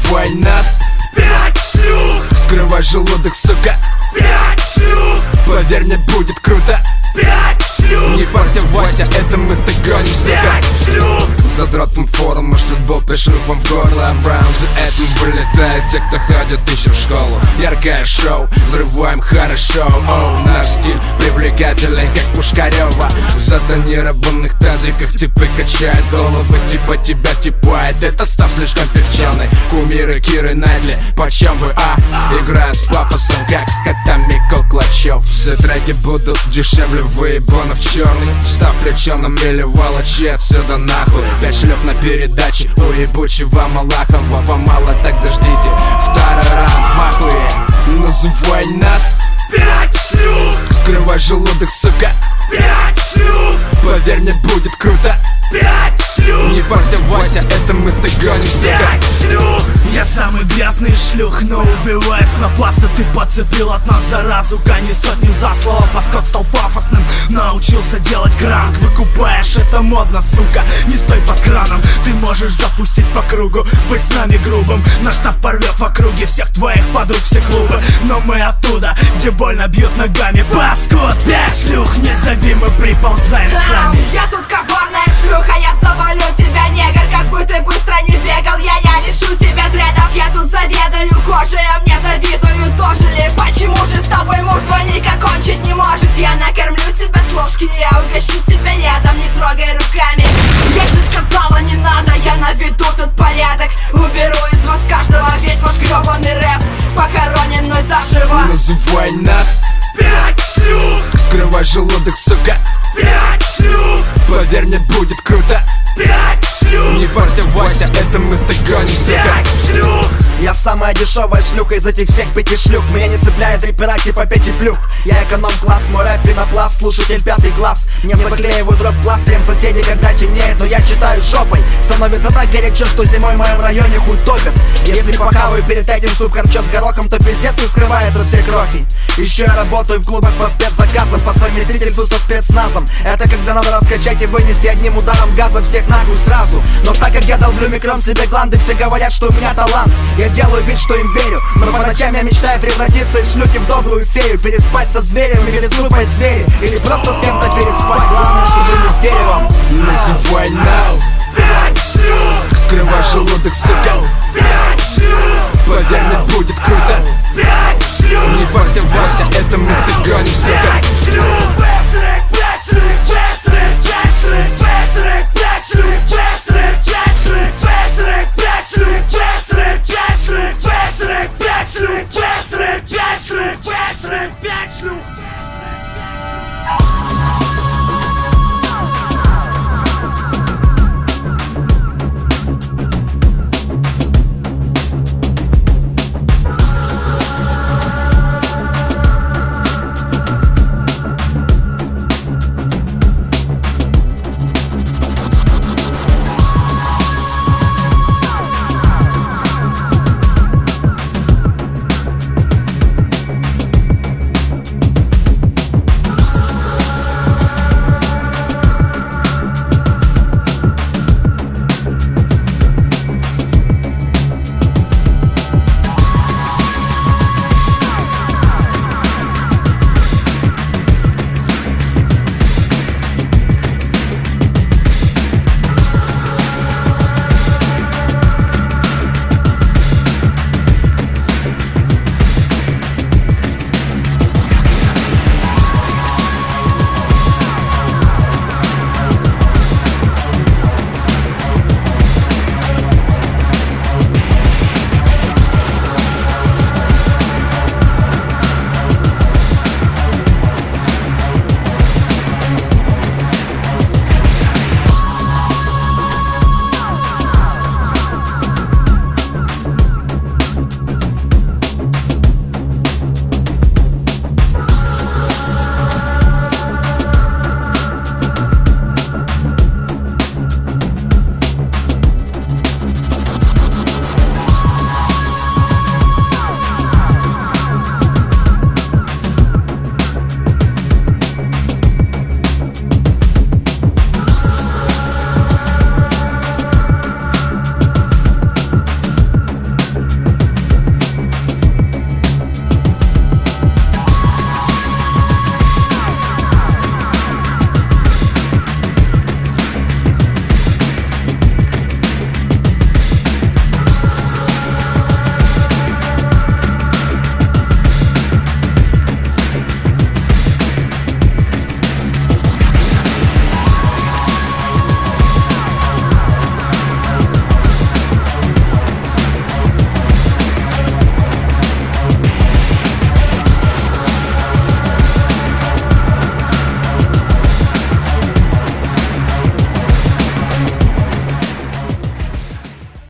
Называй нас 5 шлюх, скрывай желудок, сука. 5 шлюх, Поверь мне, будет круто. 5 шлюх, Не парься, Вася, это мы догоним, сука. 5 шлюх. Задротным форум шлют болты шлюхом в горло. Браун за этим вылетают те, кто ходит еще в школу. Яркое шоу, взрываем хорошо. Оу, наш стиль привлекателен, как Пушкарева. В затонированных тазиках типы качают головы, типа тебя типает. Этот став слишком перченый. Кумиры Киры Найтли, почем вы, Играю с пафосом, как с котами Колклачев. Все треки будут дешевле выебанов черный. Став плеченым или волочи отсюда нахуй. 5 шлюх на передаче у ебучего Малахова. Вам мало, так дождите второй раунд в ахуе. Называй нас 5 шлюх, скрывай желудок, сука. 5 шлюх, Поверь мне, будет круто. 5 шлюх, Не парься, Вася, это мы догоним, сука. 5 шлюх. Я самый грязный шлюх, но убиваешь на пасы. Ты подцепил от нас заразу, гони сотни за слово. Паскот стал пафосным, научился делать кранк. Выкупаешь, это модно, сука, не стой под краном. Ты можешь запустить по кругу, быть с нами грубым. Наш штаб порвет в округе всех твоих подруг, все клубы. Но мы оттуда, где больно бьют ногами. Паскот, 5 шлюх, не зови, мы приползаем сами. Я тут коварная шлюха, я завалю тебя, негр. Как бы ты быстро не бегал, я лишу тебя дредов. Я тут заведую кожей, а мне завидуют тоже ли? Почему же с тобой муж двойника кончить не может? Я накормлю тебя с ложки, я угощу тебя ядом, не трогай руками. Я же сказала, не надо, я наведу тут порядок. Уберу из вас каждого весь ваш гребаный рэп. Похоронен мной заживо. Называй нас 5 шлюх, скрывай желудок, сука. 5 шлюх, Поверь мне, будет круто. 5 шлюх, Не парься, Вася, это мы догоним, сука. 5 шлюх. Я самая дешевая шлюха из этих всех 5 шлюх. Меня не цепляют рэпера типа Пети Плюх. Я эконом-класс, мой рэп пенопласт, слушатель 5 класс. Мне заклеивают рот пластырем соседи, когда темнеет, но я читаю жопой. Становится так горячо, что зимой в моем районе хуй топят. Если покаваю перед этим супкорчо с горохом, то пиздец и скрывается все крохи. Еще я работаю в клубах по спецзаказам, по совместительству со спецназом. Это когда надо раскачать и вынести одним ударом газа всех нахуй сразу. Но так как я долблю микром себе гланды, все говорят, что у меня талант. Я делаю вид, что им верю, но по ночам я мечтаю превратиться из шлюхи в добрую фею. Переспать со зверем или с группой звери, или просто с кем-то переспать. Главное, чтобы не с деревом. Называй нас 5 шлюх, скрывай желудок, сука.